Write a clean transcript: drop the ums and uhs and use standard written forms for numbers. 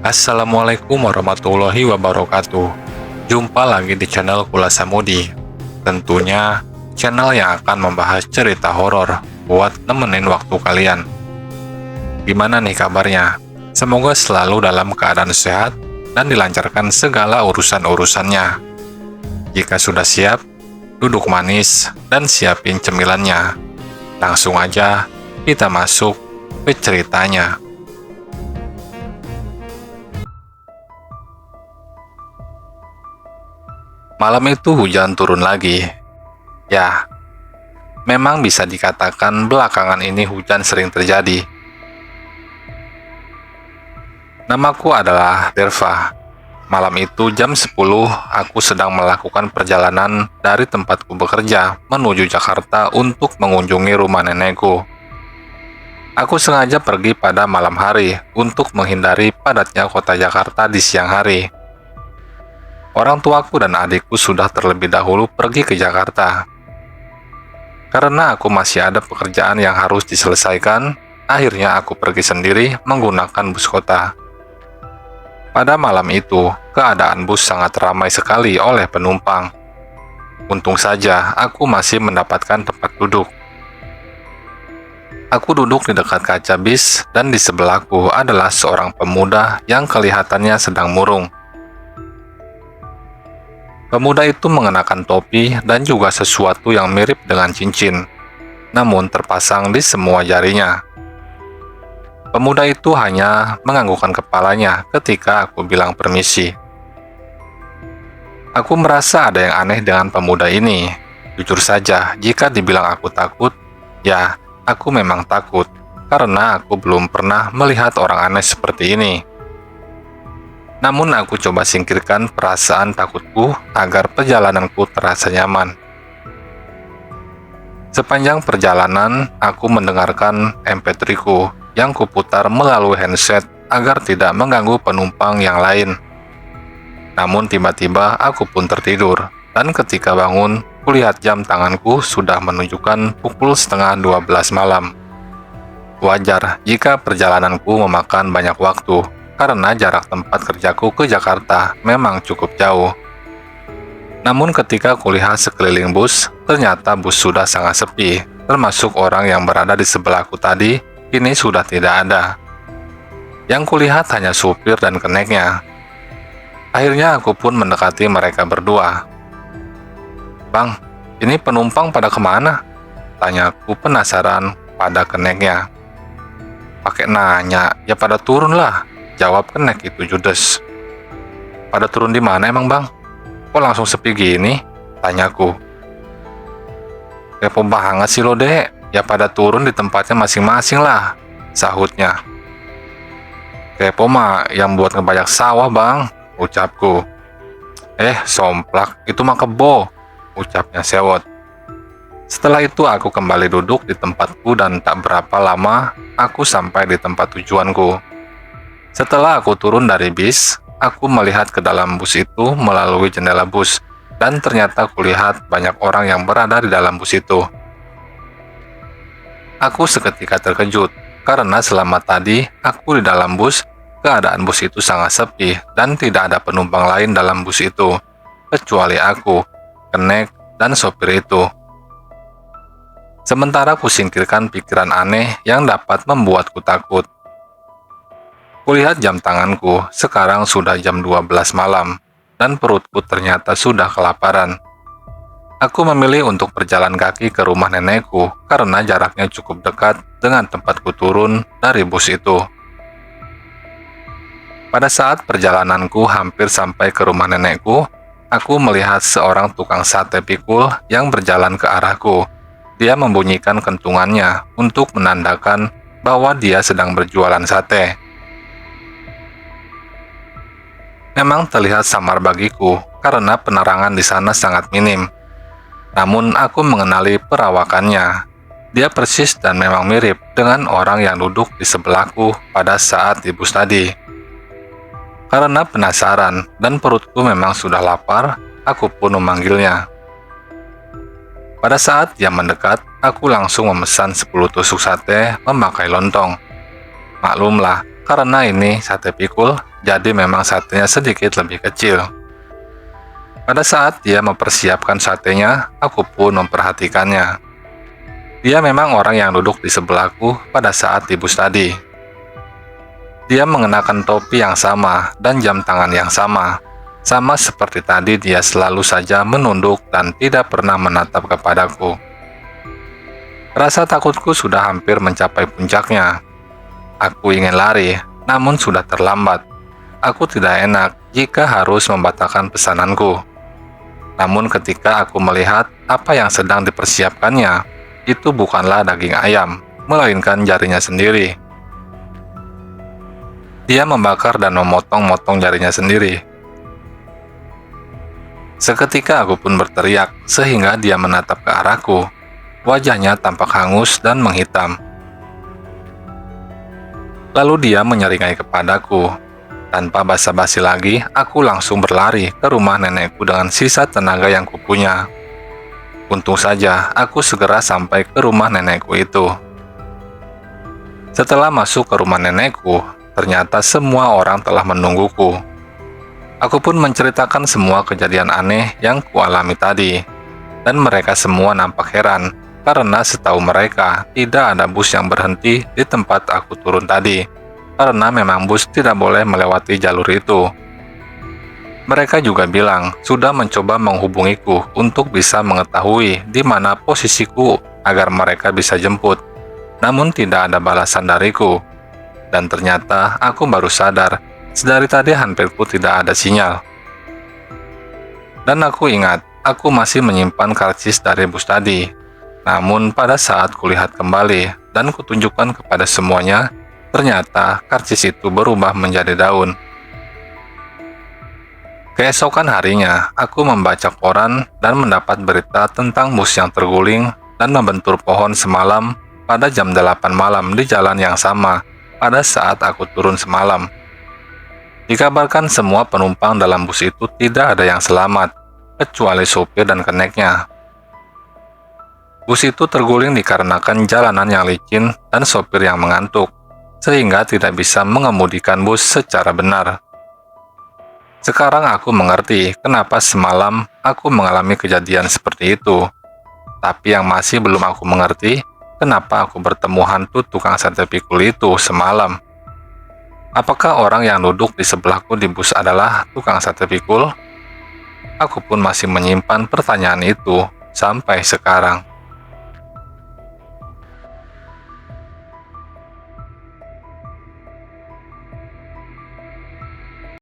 Assalamualaikum warahmatullahi wabarakatuh. Jumpa lagi di channel Kula Samudi. Tentunya channel yang akan membahas cerita horor buat nemenin waktu kalian. Gimana nih kabarnya? Semoga selalu dalam keadaan sehat dan dilancarkan segala urusan-urusannya. Jika sudah siap, duduk manis dan siapin cemilannya. Langsung aja kita masuk ke ceritanya. Malam itu hujan turun lagi. Ya, memang bisa dikatakan belakangan ini hujan sering terjadi. Namaku adalah Derva. Malam itu jam 10, aku sedang melakukan perjalanan dari tempatku bekerja menuju Jakarta untuk mengunjungi rumah nenekku. Aku sengaja pergi pada malam hari untuk menghindari padatnya kota Jakarta di siang hari. Orang tuaku dan adikku sudah terlebih dahulu pergi ke Jakarta. Karena aku masih ada pekerjaan yang harus diselesaikan, akhirnya aku pergi sendiri menggunakan bus kota. Pada malam itu, keadaan bus sangat ramai sekali oleh penumpang. Untung saja aku masih mendapatkan tempat duduk. Aku duduk di dekat kaca bis dan di sebelahku adalah seorang pemuda yang kelihatannya sedang murung. Pemuda itu mengenakan topi dan juga sesuatu yang mirip dengan cincin, namun terpasang di semua jarinya. Pemuda itu hanya menganggukkan kepalanya ketika aku bilang permisi. Aku merasa ada yang aneh dengan pemuda ini. Jujur saja, jika dibilang aku takut, ya, aku memang takut, karena aku belum pernah melihat orang aneh seperti ini. Namun aku coba singkirkan perasaan takutku agar perjalananku terasa nyaman. Sepanjang perjalanan, aku mendengarkan MP3-ku yang kuputar melalui handset agar tidak mengganggu penumpang yang lain. Namun tiba-tiba aku pun tertidur, dan ketika bangun, kulihat jam tanganku sudah menunjukkan pukul setengah 12 malam. Wajar jika perjalananku memakan banyak waktu, karena jarak tempat kerjaku ke Jakarta memang cukup jauh. Namun ketika kulihat sekeliling bus, ternyata bus sudah sangat sepi, termasuk orang yang berada di sebelahku tadi, kini sudah tidak ada. Yang kulihat hanya supir dan keneknya. Akhirnya aku pun mendekati mereka berdua. "Bang, ini penumpang pada kemana?" tanyaku penasaran pada keneknya. "Pakai nanya, ya pada turun lah," jawab kenek itu judes. "Pada turun di mana emang bang? Kok langsung sepi gini?" tanyaku. "Kepo banget sih lo dek, ya pada turun di tempatnya masing-masing lah," sahutnya. "Kepo mah yang buat ngebajak sawah bang," ucapku. Somplak, itu mah kebo," ucapnya sewot. Setelah itu aku kembali duduk di tempatku dan tak berapa lama aku sampai di tempat tujuanku. Setelah aku turun dari bis, aku melihat ke dalam bus itu melalui jendela bus, dan ternyata kulihat banyak orang yang berada di dalam bus itu. Aku seketika terkejut, karena selama tadi aku di dalam bus, keadaan bus itu sangat sepi dan tidak ada penumpang lain dalam bus itu, kecuali aku, kenek, dan sopir itu. Sementara ku singkirkan pikiran aneh yang dapat membuatku takut. Kulihat jam tanganku, sekarang sudah jam 12 malam, dan perutku ternyata sudah kelaparan. Aku memilih untuk berjalan kaki ke rumah nenekku, karena jaraknya cukup dekat dengan tempatku turun dari bus itu. Pada saat perjalananku hampir sampai ke rumah nenekku, aku melihat seorang tukang sate pikul yang berjalan ke arahku. Dia membunyikan kentungannya untuk menandakan bahwa dia sedang berjualan sate. Memang terlihat samar bagiku, karena penerangan di sana sangat minim. Namun aku mengenali perawakannya. Dia persis dan memang mirip dengan orang yang duduk di sebelahku pada saat di bus tadi. Karena penasaran dan perutku memang sudah lapar, aku pun memanggilnya. Pada saat dia mendekat, aku langsung memesan 10 tusuk sate memakai lontong. Maklumlah, karena ini sate pikul, jadi memang satenya sedikit lebih kecil. Pada saat dia mempersiapkan satenya, aku pun memperhatikannya. Dia memang orang yang duduk di sebelahku pada saat di bus tadi. Dia mengenakan topi yang sama dan jam tangan yang sama. Sama seperti tadi, dia selalu saja menunduk dan tidak pernah menatap kepadaku. Rasa takutku sudah hampir mencapai puncaknya. Aku ingin lari, namun sudah terlambat. Aku tidak enak jika harus membatalkan pesananku. Namun ketika aku melihat apa yang sedang dipersiapkannya, itu bukanlah daging ayam, melainkan jarinya sendiri. Dia membakar dan memotong-motong jarinya sendiri. Seketika aku pun berteriak, sehingga dia menatap ke arahku. Wajahnya tampak hangus dan menghitam. Lalu dia menyeringai kepadaku. Tanpa basa-basi lagi, aku langsung berlari ke rumah nenekku dengan sisa tenaga yang kupunya. Untung saja, aku segera sampai ke rumah nenekku itu. Setelah masuk ke rumah nenekku, ternyata semua orang telah menungguku. Aku pun menceritakan semua kejadian aneh yang kualami tadi, dan mereka semua nampak heran karena setahu mereka tidak ada bus yang berhenti di tempat aku turun tadi, karena memang bus tidak boleh melewati jalur itu. Mereka juga bilang sudah mencoba menghubungiku untuk bisa mengetahui di mana posisiku agar mereka bisa jemput, namun tidak ada balasan dariku. Dan ternyata aku baru sadar, sedari tadi handphonku tidak ada sinyal. Dan aku ingat, aku masih menyimpan karcis dari bus tadi. Namun pada saat kulihat kembali dan kutunjukkan kepada semuanya, ternyata karcis itu berubah menjadi daun. Keesokan harinya, aku membaca koran dan mendapat berita tentang bus yang terguling dan membentur pohon semalam pada jam 8 malam di jalan yang sama pada saat aku turun semalam. Dikabarkan semua penumpang dalam bus itu tidak ada yang selamat, kecuali sopir dan keneknya. Bus itu terguling dikarenakan jalanan yang licin dan sopir yang mengantuk, sehingga tidak bisa mengemudikan bus secara benar. Sekarang aku mengerti kenapa semalam aku mengalami kejadian seperti itu. Tapi yang masih belum aku mengerti, kenapa aku bertemu hantu tukang sate pikul itu semalam. Apakah orang yang duduk di sebelahku di bus adalah tukang sate pikul? Aku pun masih menyimpan pertanyaan itu sampai sekarang.